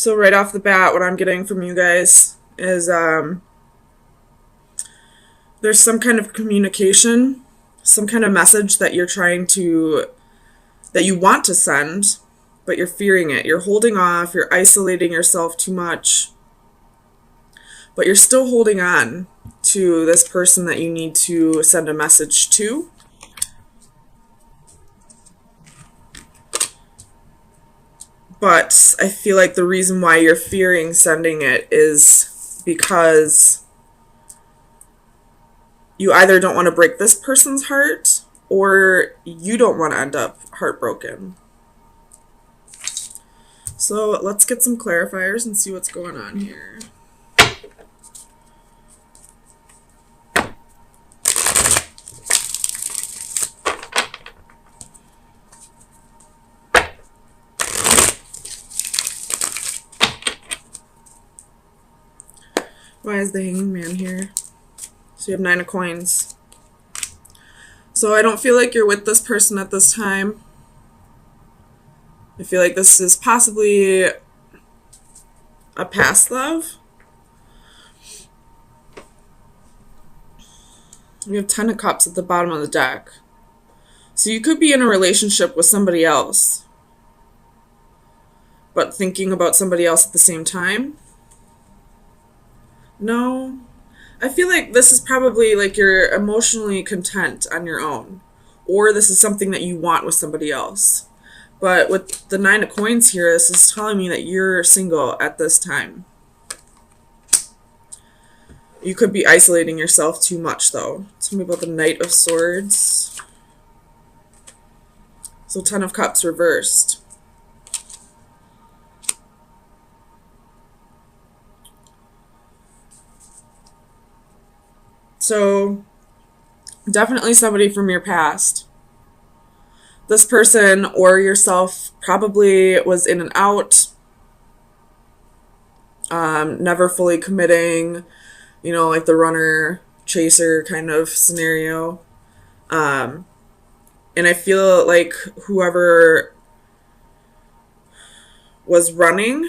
So right off the bat, what I'm getting from you guys is there's some kind of communication, some kind of message that that you want to send, but you're fearing it. You're holding off, you're isolating yourself too much, but you're still holding on to this person that you need to send a message to. But I feel like the reason why you're fearing sending it is because you either don't want to break this person's heart or you don't want to end up heartbroken. So let's get some clarifiers and see what's going on here. Why is the Hanging Man here? So you have 9 of coins. So I don't feel like you're with this person at this time. I feel like this is possibly a past love. You have 10 of Cups at the bottom of the deck. So you could be in a relationship with somebody else, but thinking about somebody else at the same time. No. I feel like this is probably like you're emotionally content on your own, or this is something that you want with somebody else. But with the 9 of coins here, this is telling me that you're single at this time. You could be isolating yourself too much, though. Tell me about the Knight of Swords. So 10 of Cups reversed. So definitely somebody from your past. This person or yourself probably was in and out, never fully committing, you know, like the runner chaser kind of scenario. And I feel like whoever was running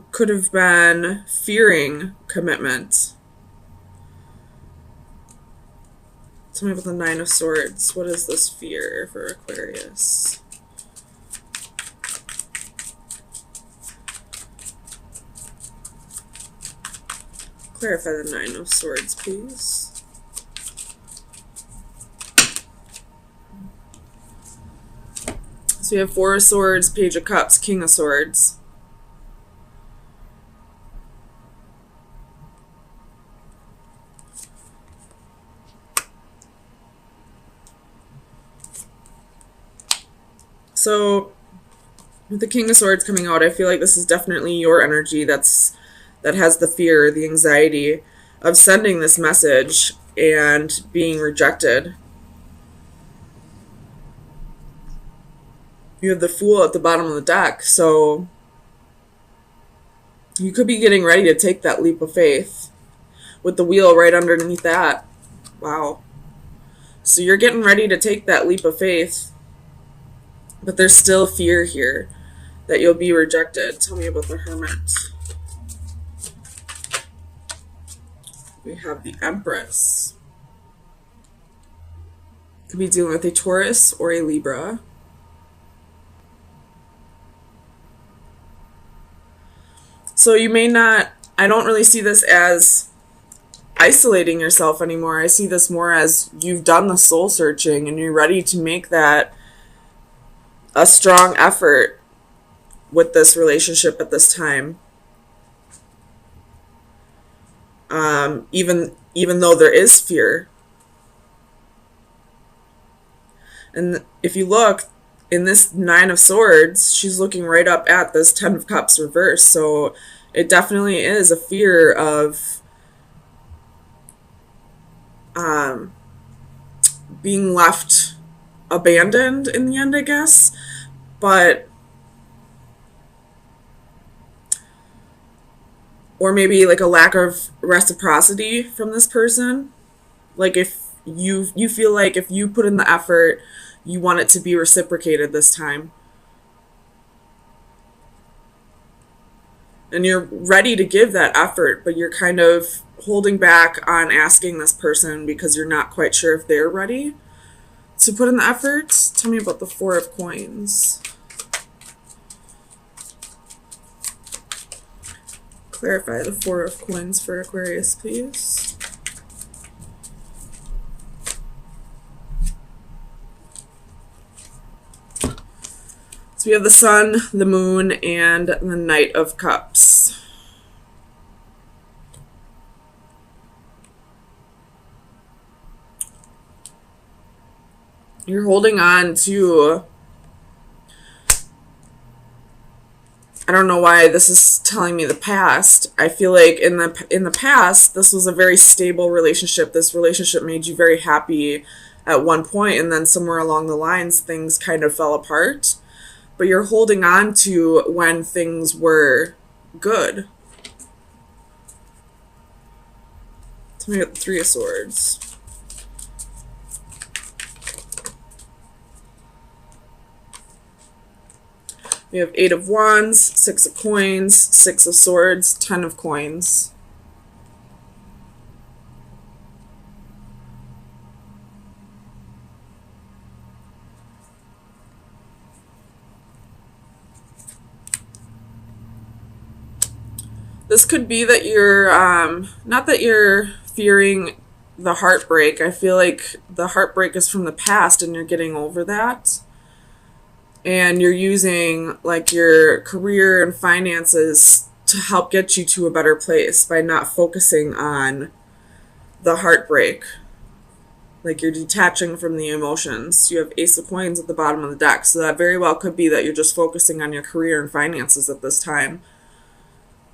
could have been fearing commitment. Tell me about the 9 of Swords. What is this fear for Aquarius? Clarify the 9 of Swords, please. So we have 4 of Swords, Page of Cups, King of Swords. So with the King of Swords coming out, I feel like this is definitely your energy that has the fear, the anxiety of sending this message and being rejected. You have the Fool at the bottom of the deck, so you could be getting ready to take that leap of faith with the Wheel right underneath that. Wow. So you're getting ready to take that leap of faith. But there's still fear here that you'll be rejected. Tell me about the Hermit. We have the Empress. Could be dealing with a Taurus or a Libra. So you may not, I don't really see this as isolating yourself anymore. I see this more as you've done the soul searching and you're ready to make that a strong effort with this relationship at this time. Even though there is fear. And if you look in this 9 of Swords, she's looking right up at this 10 of Cups reversed. So it definitely is a fear of being left abandoned in the end, I guess. But or maybe like a lack of reciprocity from this person. Like if you feel like if you put in the effort, you want it to be reciprocated this time. And you're ready to give that effort, but you're kind of holding back on asking this person because you're not quite sure if they're ready to put in the effort. Tell me about the Four of Coins. Clarify the Four of Coins for Aquarius, please. So we have the Sun, the Moon, and the Knight of Cups. You're holding on to, I don't know why this is telling me the past. I feel like in the past, this was a very stable relationship. This relationship made you very happy at one point, and then somewhere along the lines, things kind of fell apart. But you're holding on to when things were good. Tell me about the Three of Swords. We have Eight of Wands, Six of Coins, Six of Swords, 10 of Coins. This could be that you're, not that you're fearing the heartbreak. I feel like the heartbreak is from the past and you're getting over that. And you're using like your career and finances to help get you to a better place by not focusing on the heartbreak. Like you're detaching from the emotions. You have Ace of Coins at the bottom of the deck. So that very well could be that you're just focusing on your career and finances at this time.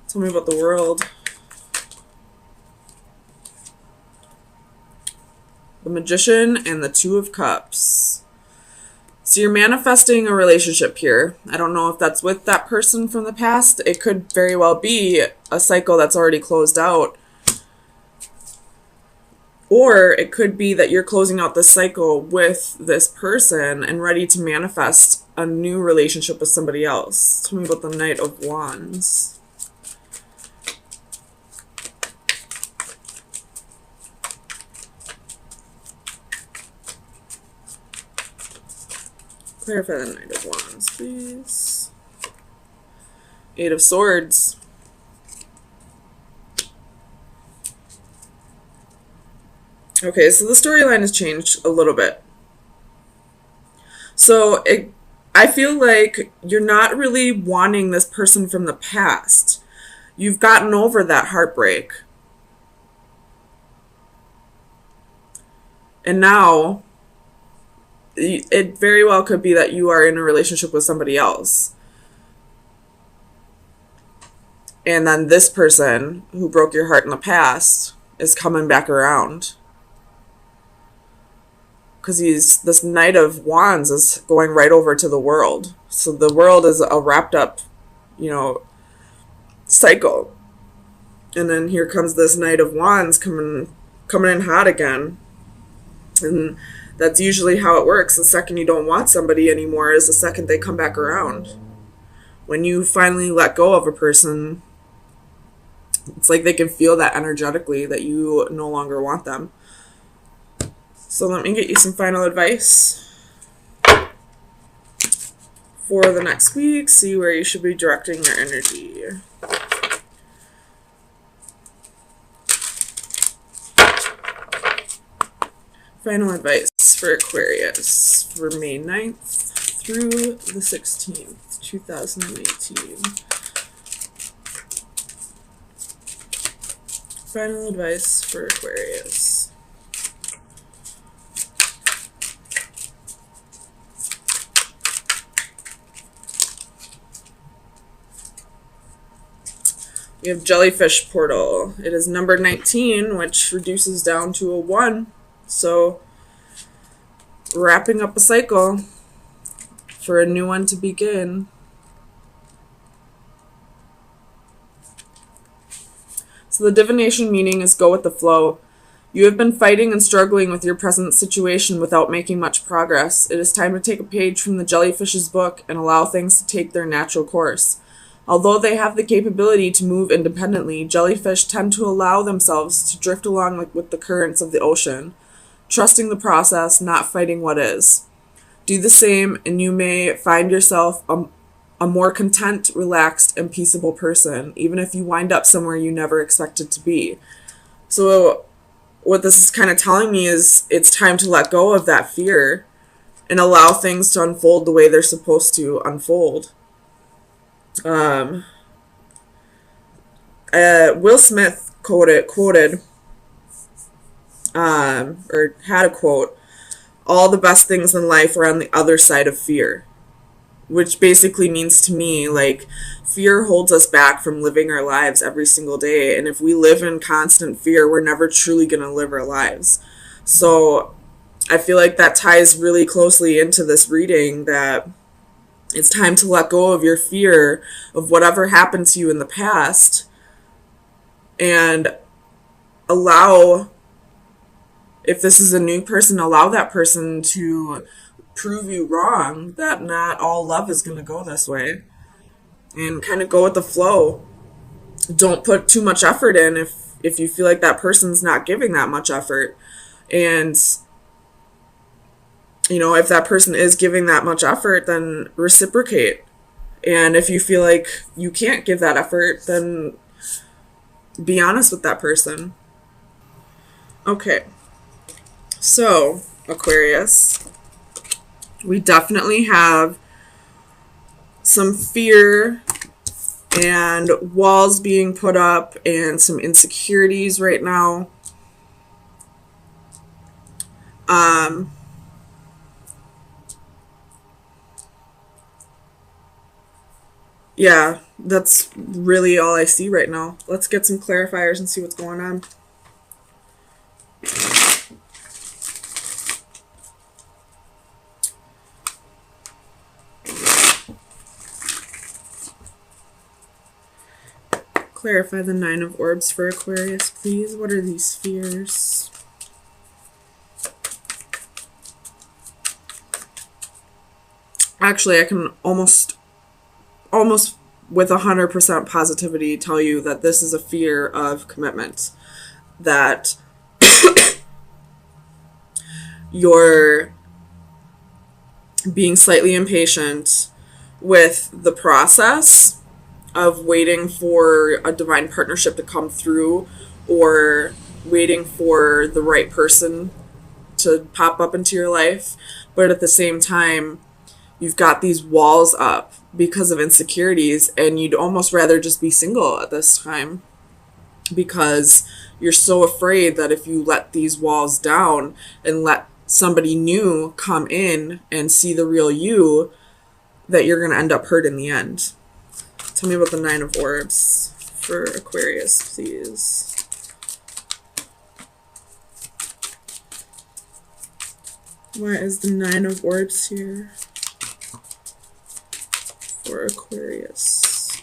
Tell me about the World. The Magician and the Two of Cups. So you're manifesting a relationship here. I don't know if that's with that person from the past. It could very well be a cycle that's already closed out. Or it could be that you're closing out this cycle with this person and ready to manifest a new relationship with somebody else. Tell me about the Knight of Wands. Clarify the Knight of Wands, please. Eight of Swords. Okay, so the storyline has changed a little bit. So I feel like you're not really wanting this person from the past. You've gotten over that heartbreak. And now it very well could be that you are in a relationship with somebody else. And then this person who broke your heart in the past is coming back around. Because this Knight of Wands is going right over to the World. So the World is a wrapped up, cycle. And then here comes this Knight of Wands coming in hot again. And that's usually how it works. The second you don't want somebody anymore is the second they come back around. When you finally let go of a person, it's like they can feel that energetically that you no longer want them. So let me get you some final advice for the next week. See where you should be directing your energy. Final advice for Aquarius for May 9th through the 16th, 2018. Final advice for Aquarius. We have Jellyfish Portal. It is number 19, which reduces down to a 1. So, wrapping up a cycle for a new one to begin. So the divination meaning is go with the flow. You have been fighting and struggling with your present situation without making much progress. It is time to take a page from the jellyfish's book and allow things to take their natural course. Although they have the capability to move independently, jellyfish tend to allow themselves to drift along with the currents of the ocean, trusting the process, not fighting what is. Do the same, and you may find yourself a more content, relaxed, and peaceable person, even if you wind up somewhere you never expected to be. So what this is kind of telling me is it's time to let go of that fear and allow things to unfold the way they're supposed to unfold. Will Smith quoted, or had a quote, all the best things in life are on the other side of fear, which basically means to me, like, fear holds us back from living our lives every single day. And if we live in constant fear, we're never truly going to live our lives. So I feel like that ties really closely into this reading, that it's time to let go of your fear of whatever happened to you in the past and allow, if this is a new person, allow that person to prove you wrong, that not all love is going to go this way, and kind of go with the flow. Don't put too much effort in if you feel like that person's not giving that much effort. And if that person is giving that much effort, then reciprocate. And if you feel like you can't give that effort, then be honest with that person. Okay. So, Aquarius, we definitely have some fear and walls being put up and some insecurities right now. Yeah, that's really all I see right now. Let's get some clarifiers and see what's going on. Clarify the Nine of Orbs for Aquarius, please. What are these fears? Actually, I can almost with 100% positivity tell you that this is a fear of commitment. That you're being slightly impatient with the process of waiting for a divine partnership to come through, or waiting for the right person to pop up into your life. But at the same time, you've got these walls up because of insecurities, and you'd almost rather just be single at this time, because you're so afraid that if you let these walls down and let somebody new come in and see the real you, that you're going to end up hurt in the end. Tell me about the Nine of Orbs for Aquarius, please. Why is the Nine of Orbs here for Aquarius?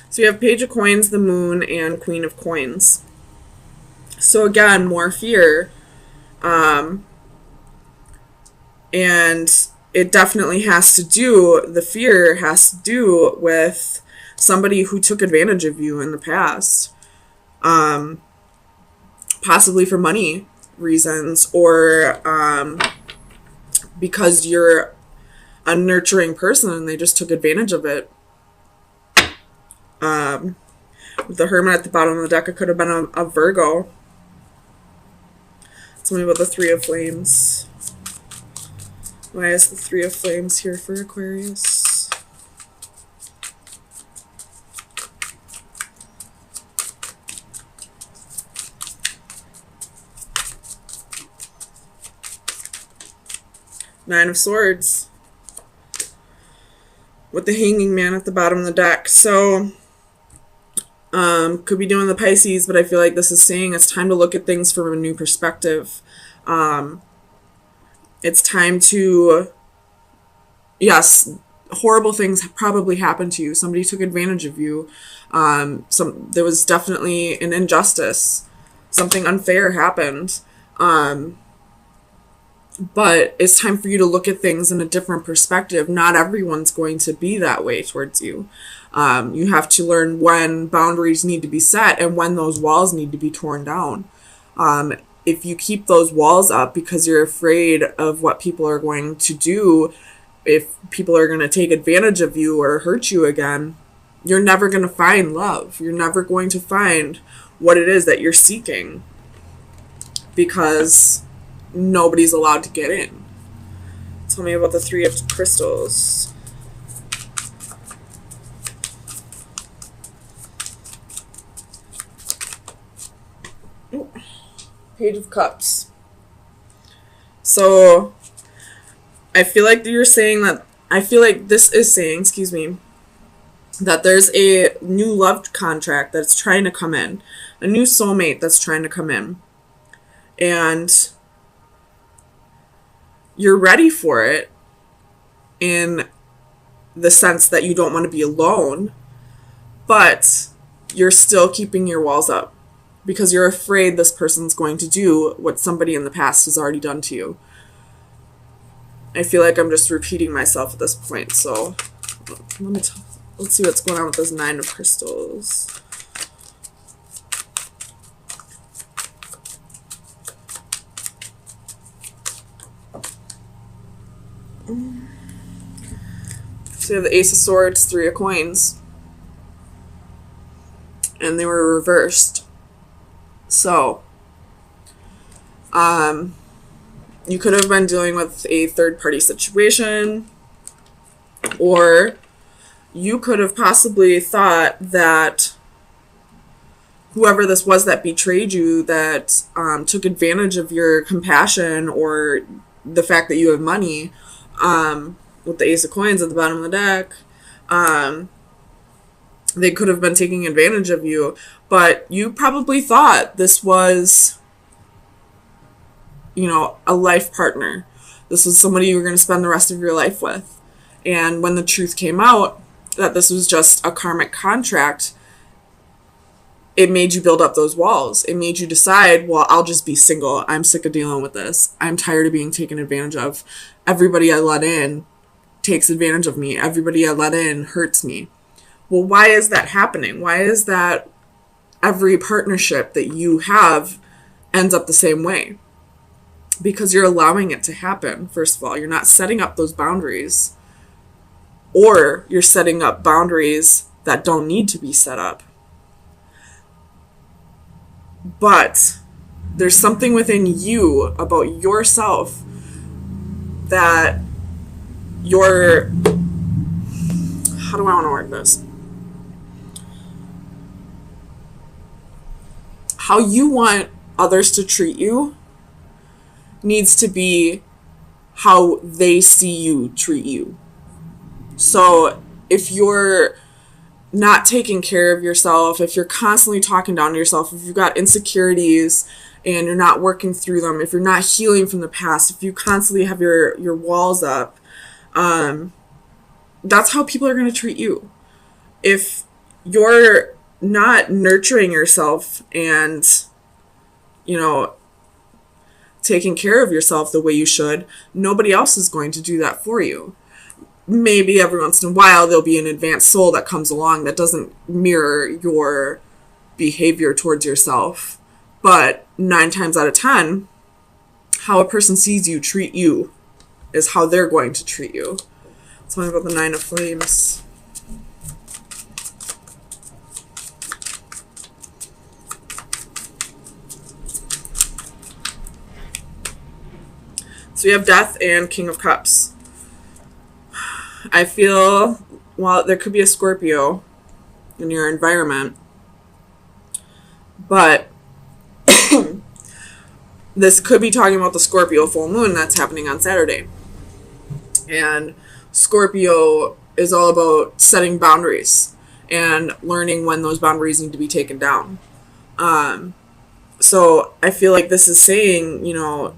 So you have Page of Coins, the Moon, and Queen of Coins. So again, more fear. And it definitely has to do, the fear has to do with somebody who took advantage of you in the past. Possibly for money reasons, or because you're a nurturing person and they just took advantage of it. With the Hermit at the bottom of the deck, it could have been a Virgo. Tell me about the Three of Flames. Why is the Three of Flames here for Aquarius? Nine of Swords. With the Hanging Man at the bottom of the deck. So, could be doing the Pisces, but I feel like this is saying it's time to look at things from a new perspective. It's time to, yes, horrible things probably happened to you. Somebody took advantage of you. There was definitely an injustice. Something unfair happened. But it's time for you to look at things in a different perspective. Not everyone's going to be that way towards you. You have to learn when boundaries need to be set and when those walls need to be torn down. If you keep those walls up because you're afraid of what people are going to do, if people are going to take advantage of you or hurt you again, you're never going to find love. You're never going to find what it is that you're seeking, because nobody's allowed to get in. Tell me about the Three of Crystals. Ooh. Page of Cups. So I feel like you're saying that, I feel like this is saying, excuse me, that there's a new love contract that's trying to come in, a new soulmate that's trying to come in, and you're ready for it in the sense that you don't want to be alone, but you're still keeping your walls up because you're afraid this person's going to do what somebody in the past has already done to you. I feel like I'm just repeating myself at this point, so let's see what's going on with this Nine of Crystals. So you have the Ace of Swords, Three of Coins, and they were reversed. So, you could have been dealing with a third-party situation, or you could have possibly thought that whoever this was that betrayed you, that took advantage of your compassion or the fact that you have money, with the Ace of Coins at the bottom of the deck, they could have been taking advantage of you, but you probably thought this was, you know, a life partner. This was somebody you were going to spend the rest of your life with. And when the truth came out that this was just a karmic contract, it made you build up those walls. It made you decide, well, I'll just be single. I'm sick of dealing with this. I'm tired of being taken advantage of. Everybody I let in takes advantage of me. Everybody I let in hurts me. Well, why is that happening? Why is that every partnership that you have ends up the same way? Because you're allowing it to happen, first of all. You're not setting up those boundaries. Or you're setting up boundaries that don't need to be set up. But there's something within you about yourself that you're... How do I want to word this? How you want others to treat you needs to be how they see you treat you. So if you're not taking care of yourself, if you're constantly talking down to yourself, if you've got insecurities and you're not working through them, if you're not healing from the past, if you constantly have your walls up, that's how people are going to treat you. If you're not nurturing yourself and, you know, taking care of yourself the way you should, nobody else is going to do that for you. Maybe every once in a while there'll be an advanced soul that comes along that doesn't mirror your behavior towards yourself. But 9 times out of 10, how a person sees you treat you is how they're going to treat you. Tell me about the Nine of Flames. So you have Death and King of Cups. I feel, well, there could be a Scorpio in your environment, but this could be talking about the Scorpio full moon that's happening on Saturday. And Scorpio is all about setting boundaries and learning when those boundaries need to be taken down. So I feel like this is saying, you know,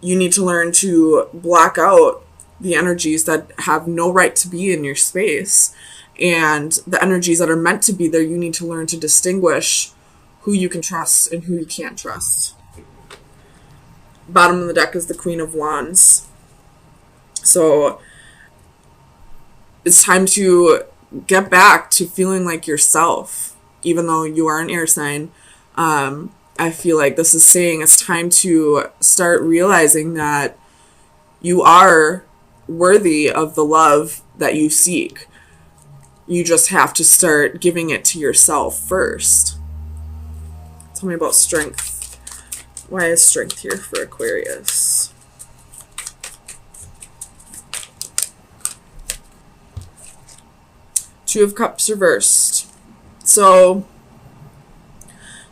you need to learn to block out the energies that have no right to be in your space, and the energies that are meant to be there. You need to learn to distinguish who you can trust and who you can't trust. Bottom of the deck is the Queen of Wands. So it's time to get back to feeling like yourself, even though you are an air sign. I feel like this is saying it's time to start realizing that you are worthy of the love that you seek. You just have to start giving it to yourself first. Tell me about strength. Why is strength here for Aquarius? Two of Cups reversed. So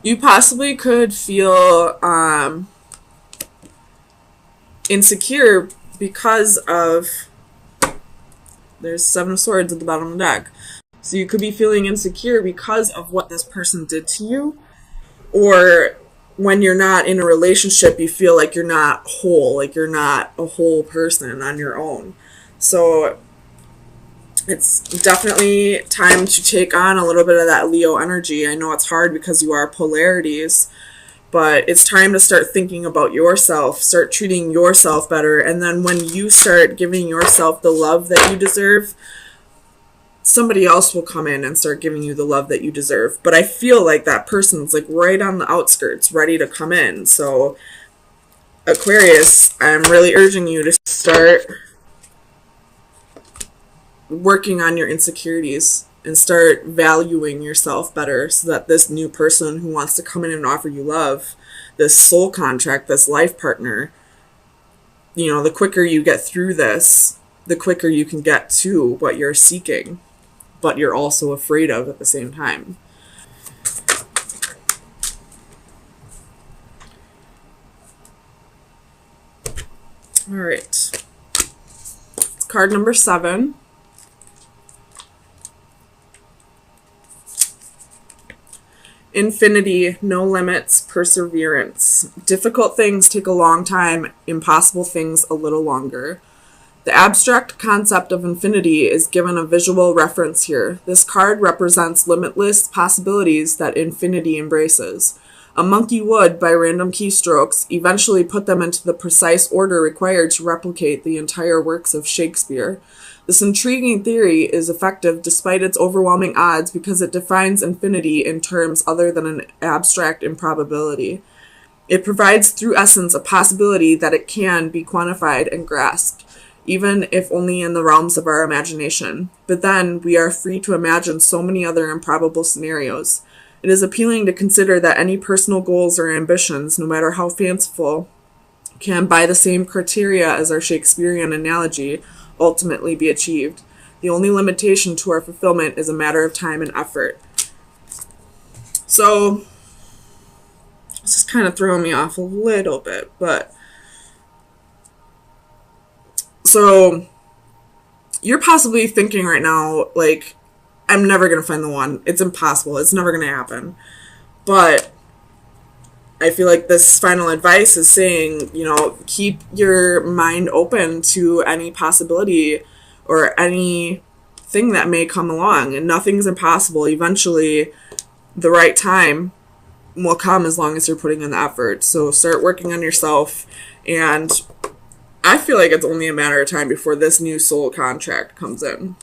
you possibly could feel insecure because of, there's Seven of Swords at the bottom of the deck. So you could be feeling insecure because of what this person did to you, or when you're not in a relationship, you feel like you're not whole, like you're not a whole person on your own. So it's definitely time to take on a little bit of that Leo energy. I know it's hard because you are polarities, but it's time to start thinking about yourself, start treating yourself better. And then when you start giving yourself the love that you deserve, somebody else will come in and start giving you the love that you deserve. But I feel like that person's like right on the outskirts, ready to come in. So Aquarius, I'm really urging you to start working on your insecurities and start valuing yourself better, so that this new person who wants to come in and offer you love, this soul contract, this life partner, you know, the quicker you get through this, the quicker you can get to what you're seeking, but you're also afraid of at the same time. All right. It's card number 7. Infinity, no limits, perseverance. Difficult things take a long time, impossible things a little longer. The abstract concept of infinity is given a visual reference here. This card represents limitless possibilities that infinity embraces. A monkey would, by random keystrokes, eventually put them into the precise order required to replicate the entire works of Shakespeare. This intriguing theory is effective despite its overwhelming odds because it defines infinity in terms other than an abstract improbability. It provides through essence a possibility that it can be quantified and grasped, even if only in the realms of our imagination. But then we are free to imagine so many other improbable scenarios. It is appealing to consider that any personal goals or ambitions, no matter how fanciful, can, by the same criteria as our Shakespearean analogy, ultimately be achieved. The only limitation to our fulfillment is a matter of time and effort. So, this is kind of throwing me off a little bit, but so you're possibly thinking right now, like, I'm never going to find the one. It's impossible. It's never going to happen. But I feel like this final advice is saying, you know, keep your mind open to any possibility or anything that may come along. And nothing's impossible. Eventually, the right time will come as long as you're putting in the effort. So start working on yourself. And I feel like it's only a matter of time before this new soul contract comes in.